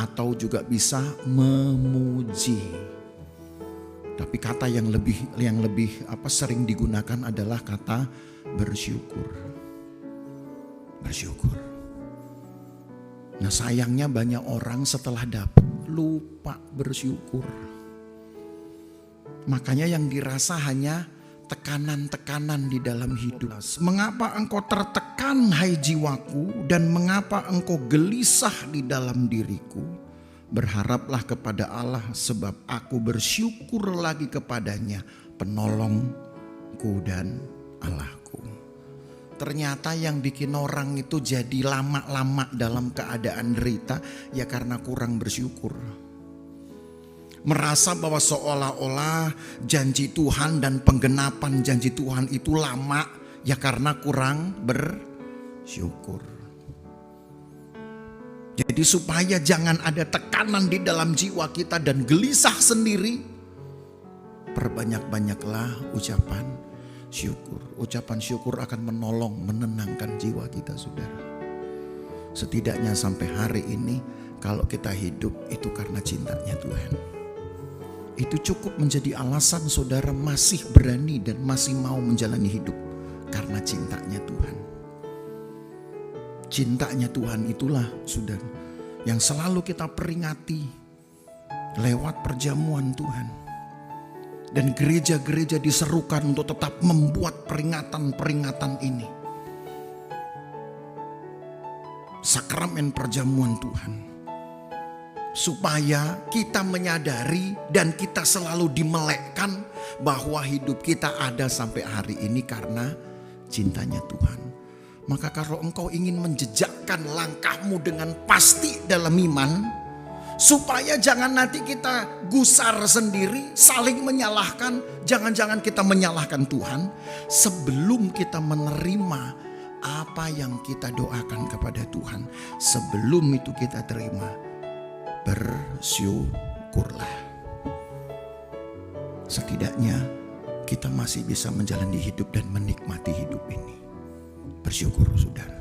atau juga bisa memuji. Tapi kata yang lebih sering digunakan adalah kata bersyukur. Bersyukur. Nah, sayangnya banyak orang setelah dapat lupa bersyukur. Makanya yang dirasa hanya tekanan-tekanan di dalam hidup. Mengapa engkau tertekan, hai jiwaku, dan mengapa engkau gelisah di dalam diriku? Berharaplah kepada Allah, sebab aku bersyukur lagi kepadanya, penolongku dan Allahku. Ternyata yang bikin orang itu jadi lama-lama dalam keadaan derita ya karena kurang bersyukur. Merasa bahwa seolah-olah janji Tuhan dan penggenapan janji Tuhan itu lama ya karena kurang bersyukur. Jadi supaya jangan ada tekanan di dalam jiwa kita dan gelisah sendiri, perbanyak-banyaklah ucapan syukur. Ucapan syukur akan menolong, menenangkan jiwa kita, saudara. Setidaknya sampai hari ini kalau kita hidup itu karena cintanya Tuhan. Itu cukup menjadi alasan saudara masih berani dan masih mau menjalani hidup karena cintanya Tuhan. Cintanya Tuhan itulah saudara yang selalu kita peringati lewat perjamuan Tuhan. Dan gereja-gereja diserukan untuk tetap membuat peringatan-peringatan ini. Sakramen perjamuan Tuhan. Supaya kita menyadari dan kita selalu dimelekkan bahwa hidup kita ada sampai hari ini karena cintanya Tuhan. Maka kalau engkau ingin menjejakkan langkahmu dengan pasti dalam iman, supaya jangan nanti kita gusar sendiri, saling menyalahkan. Jangan-jangan kita menyalahkan Tuhan sebelum kita menerima apa yang kita doakan kepada Tuhan. Sebelum itu kita terima, bersyukurlah. Setidaknya kita masih bisa menjalani hidup dan menikmati hidup ini. Bersyukur, saudara.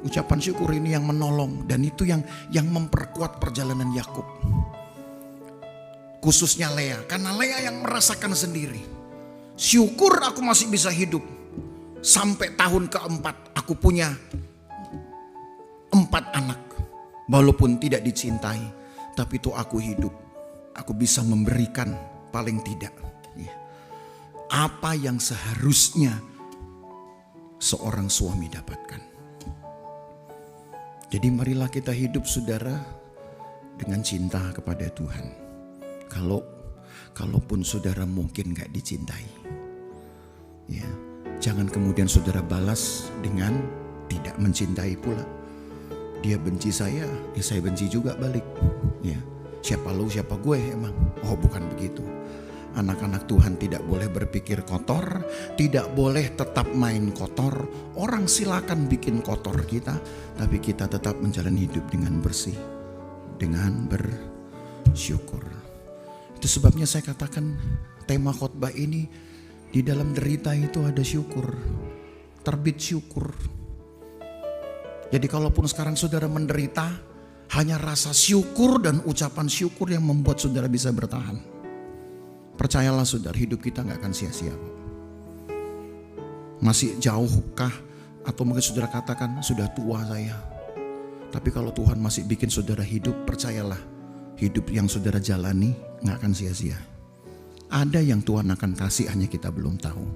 Ucapan syukur ini yang menolong dan itu yang memperkuat perjalanan Yakub. Khususnya Lea, karena Lea yang merasakan sendiri. Syukur aku masih bisa hidup. Sampai tahun keempat aku punya 4 anak. Walaupun tidak dicintai, tapi itu aku hidup. Aku bisa memberikan paling tidak apa yang seharusnya seorang suami dapatkan. Jadi marilah kita hidup, saudara, dengan cinta kepada Tuhan. Kalaupun saudara mungkin gak dicintai, ya, jangan kemudian saudara balas dengan tidak mencintai pula. Dia benci saya, ya saya benci juga balik. Ya, siapa lu, siapa gue emang? Oh, bukan begitu. Anak-anak Tuhan tidak boleh berpikir kotor, tidak boleh tetap main kotor. Orang silakan bikin kotor kita, tapi kita tetap menjalani hidup dengan bersih, dengan bersyukur. Itu sebabnya saya katakan tema khotbah ini, di dalam derita itu ada syukur, terbit syukur. Jadi kalaupun sekarang saudara menderita, hanya rasa syukur dan ucapan syukur yang membuat saudara bisa bertahan. Percayalah saudara, hidup kita gak akan sia-sia. Masih jauhkah? Atau mungkin saudara katakan sudah tua saya. Tapi kalau Tuhan masih bikin saudara hidup, percayalah hidup yang saudara jalani gak akan sia-sia. Ada yang Tuhan akan kasih, hanya kita belum tahu.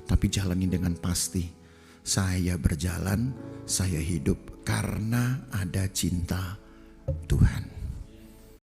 Tapi jalani dengan pasti. Saya berjalan, saya hidup karena ada cinta Tuhan.